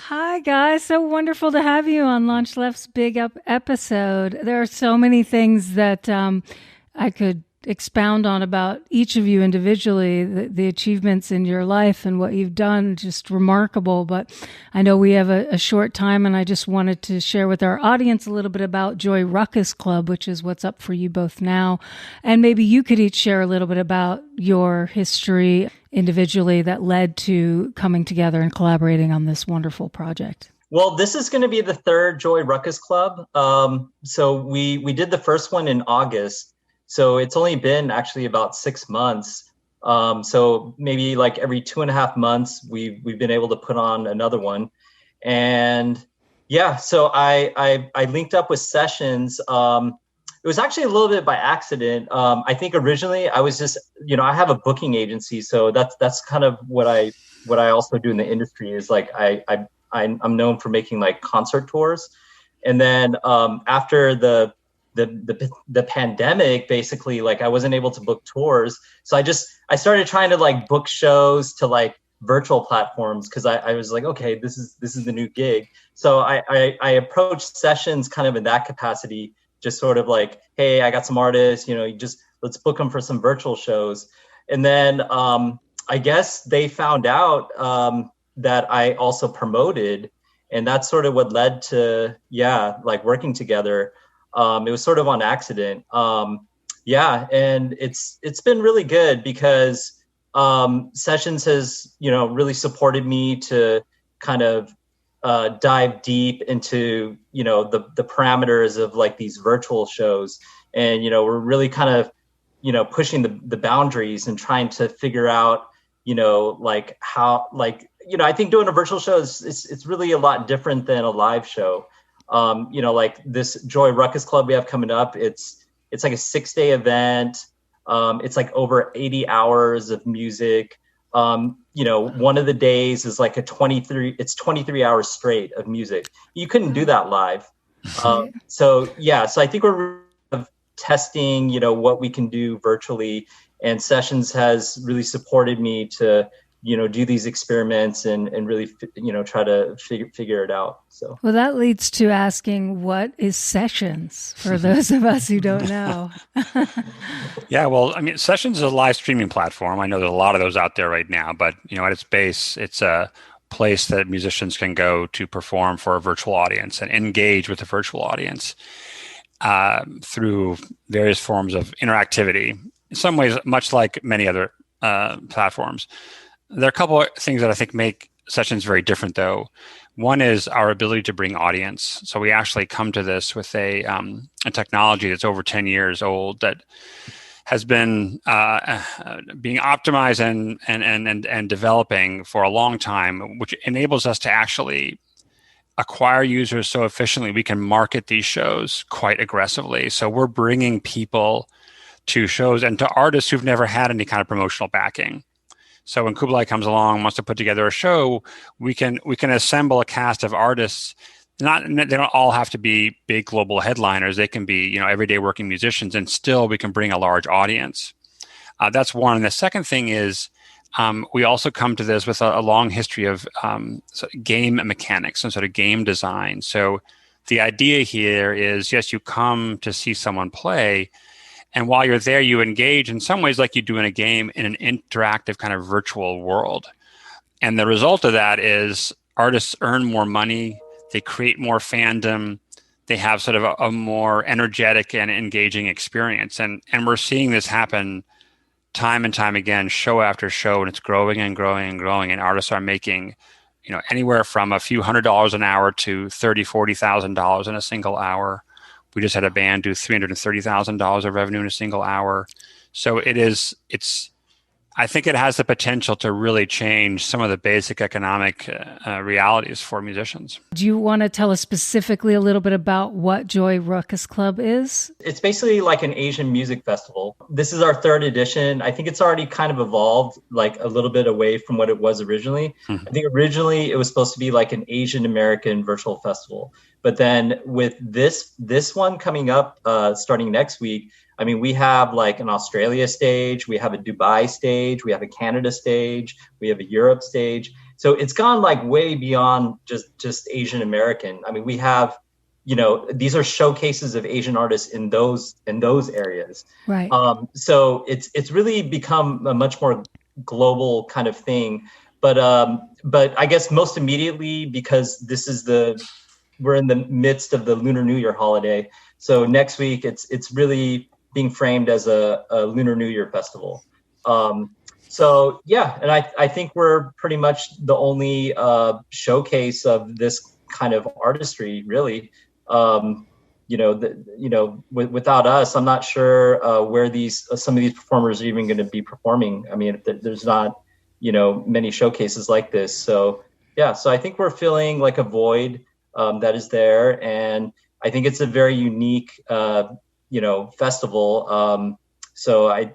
Hi, guys. So wonderful to have you on Launch Left's Big Up episode. There are so many things that I could expound on about each of you individually, the achievements in your life and what you've done, just remarkable. But I know we have a short time, and I just wanted to share with our audience a little bit about Joy Ruckus Club, which is what's up for you both now. And maybe you could each share a little bit about your history individually that led to coming together and collaborating on this wonderful project. Well, this is going to be the third Joy Ruckus Club. So we did the first one in August. So it's only been actually about 6 months. So maybe like every 2.5 months, we've been able to put on another one. And yeah, so I linked up with Sessions. It was actually a little bit by accident. I think originally I was just, I have a booking agency, so that's kind of what I also do in the industry is like I'm known for making like concert tours, and then after the pandemic, basically, like I wasn't able to book tours, so I started trying to like book shows to like virtual platforms because I was like, okay, this is the new gig. So I approached Sessions kind of in that capacity. Just sort of like, hey, I got some artists, let's book them for some virtual shows. And then I guess they found out that I also promoted, and that's sort of what led to, like working together. It was sort of on accident. And it's been really good because Sessions has, really supported me to kind of dive deep into the parameters of like these virtual shows, and we're really kind of pushing the boundaries and trying to figure out like how, like I think doing a virtual show it's really a lot different than a live show. Like this Joy Ruckus Club we have coming up, it's like a 6-day event. It's like over 80 hours of music. One of the days is like 23 hours straight of music. You couldn't do that live. So I think we're testing, what we can do virtually, and Sessions has really supported me to, do these experiments and really, try to figure it out. So, well, that leads to asking, what is Sessions for those of us who don't know? Yeah, well, I mean, Sessions is a live streaming platform. I know there's a lot of those out there right now, but at its base, it's a place that musicians can go to perform for a virtual audience and engage with the virtual audience through various forms of interactivity. In some ways, much like many other platforms. There are a couple of things that I think make Sessions very different, though. One is our ability to bring audience. So we actually come to this with a technology that's over 10 years old that has been being optimized and developing for a long time, which enables us to actually acquire users so efficiently we can market these shows quite aggressively. So we're bringing people to shows and to artists who've never had any kind of promotional backing. So when Kublai comes along and wants to put together a show, we can assemble a cast of artists. They don't all have to be big global headliners. They can be, everyday working musicians, and still we can bring a large audience. That's one. And the second thing is we also come to this with a long history of sort of game mechanics and sort of game design. So the idea here is, yes, you come to see someone play, and while you're there, you engage in some ways like you do in a game in an interactive kind of virtual world. And the result of that is artists earn more money, they create more fandom, they have sort of a more energetic and engaging experience. And we're seeing this happen time and time again, show after show, and it's growing and growing and growing. And artists are making, anywhere from a few $100s an hour to $30,000, $40,000 in a single hour. We just had a band do $330,000 of revenue in a single hour. So I think it has the potential to really change some of the basic economic realities for musicians. Do you want to tell us specifically a little bit about what Joy Ruckus Club is? It's basically like an Asian music festival. This is our 3rd edition. I think it's already kind of evolved like a little bit away from what it was originally. Mm-hmm. I think originally it was supposed to be like an Asian American virtual festival. But then with this one coming up starting next week, I mean, we have like an Australia stage, we have a Dubai stage, we have a Canada stage, we have a Europe stage. So it's gone like way beyond just Asian American. I mean, we have, these are showcases of Asian artists in those areas. Right. So it's really become a much more global kind of thing. But I guess most immediately, because we're in the midst of the Lunar New Year holiday. So next week, it's really being framed as a Lunar New Year festival. So yeah, and I think we're pretty much the only showcase of this kind of artistry, really. Without us, I'm not sure where some of these performers are even going to be performing. I mean, there's not many showcases like this. So yeah, so I think we're feeling like a void that is there, and I think it's a very unique festival. So I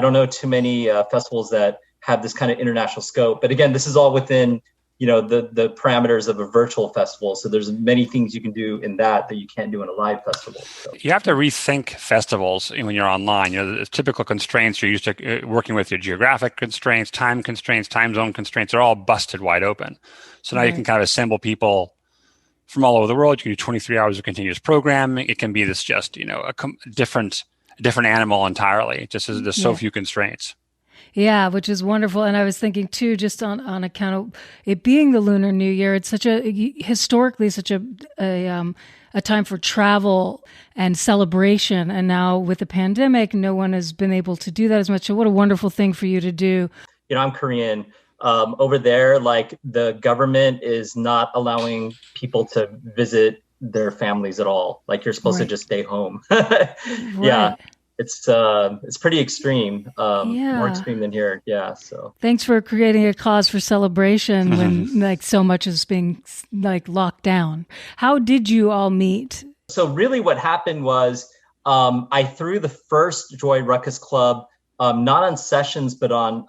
don't know too many festivals that have this kind of international scope. But again, this is all within the parameters of a virtual festival. So there's many things you can do in that you can't do in a live festival. So. You have to rethink festivals when you're online. The typical constraints you're used to working with, your geographic constraints, time zone constraints are all busted wide open. So now you can kind of assemble people from all over the world. You can do 23 hours of continuous programming. It can be this just, a different animal entirely, just as there's so few constraints. Yeah, which is wonderful. And I was thinking too, just on account of it being the Lunar New Year, it's historically such a time for travel and celebration. And now with the pandemic, no one has been able to do that as much. So what a wonderful thing for you to do. I'm Korean. Over there, like the government is not allowing people to visit their families at all. Like you're supposed to just stay home. Yeah. It's pretty extreme, more extreme than here. Yeah. So thanks for creating a cause for celebration when like so much is being like locked down. How did you all meet? So really what happened was I threw the first Joy Ruckus Club, not on Sessions, but on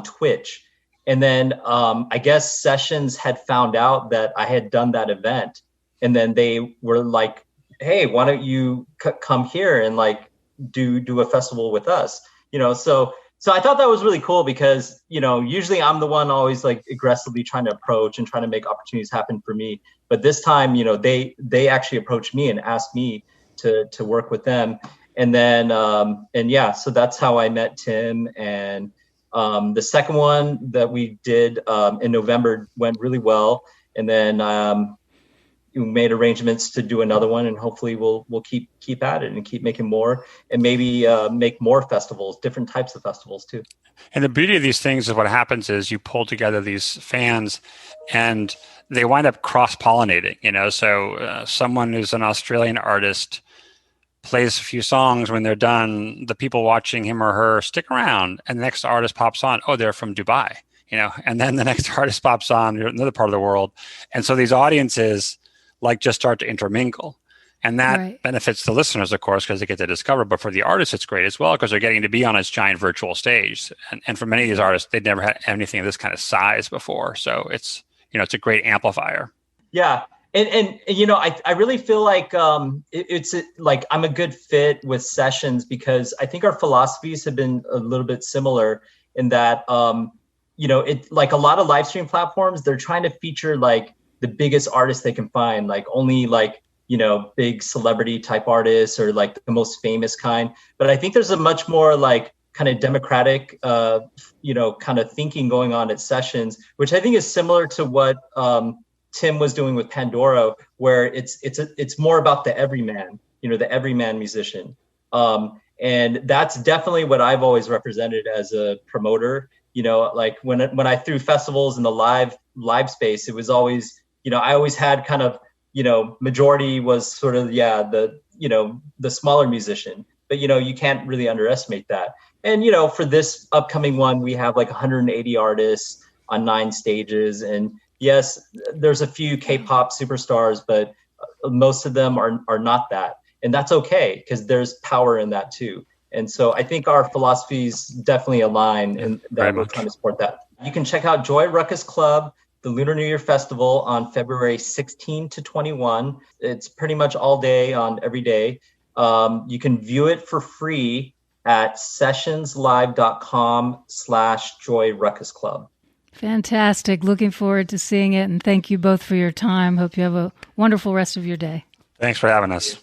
Twitch. And then I guess Sessions had found out that I had done that event. And then they were like, hey, why don't you come here and like do a festival with us? So I thought that was really cool because, usually I'm the one always like aggressively trying to approach and trying to make opportunities happen for me. But this time, they actually approached me and asked me to work with them. And then, so that's how I met Tim. And the second one that we did in November went really well. And then we made arrangements to do another one, and hopefully we'll keep at it and keep making more, and maybe make more festivals, different types of festivals too. And the beauty of these things is what happens is you pull together these fans and they wind up cross-pollinating, so someone who's an Australian artist plays a few songs. When they're done, the people watching him or her stick around, and the next artist pops on. Oh, they're from Dubai, and then the next artist pops on another part of the world. And so these audiences like just start to intermingle, and that benefits the listeners, of course, because they get to discover. But for the artists, it's great as well because they're getting to be on this giant virtual stage. And for many of these artists, they'd never had anything of this kind of size before. So it's a great amplifier. Yeah. And I really feel like it's like I'm a good fit with Sessions because I think our philosophies have been a little bit similar in that, it like a lot of live stream platforms, they're trying to feature like the biggest artists they can find, like only like, big celebrity type artists or like the most famous kind. But I think there's a much more like kind of democratic, kind of thinking going on at Sessions, which I think is similar to what Tim was doing with Pandora, where it's more about the everyman, the everyman musician. And that's definitely what I've always represented as a promoter. Like when I threw festivals in the live space, it was always, I always had kind of, majority was sort of, the smaller musician, but, you can't really underestimate that. And, for this upcoming one, we have like 180 artists on 9 stages. And yes, there's a few K-pop superstars, but most of them are not that. And that's okay, because there's power in that too. And so I think our philosophies definitely align and that we're trying to support that. You can check out Joy Ruckus Club, the Lunar New Year Festival, on February 16 to 21. It's pretty much all day on every day. You can view it for free at sessionslive.com/Joy Ruckus Club. Fantastic. Looking forward to seeing it. And thank you both for your time. Hope you have a wonderful rest of your day. Thanks for having us.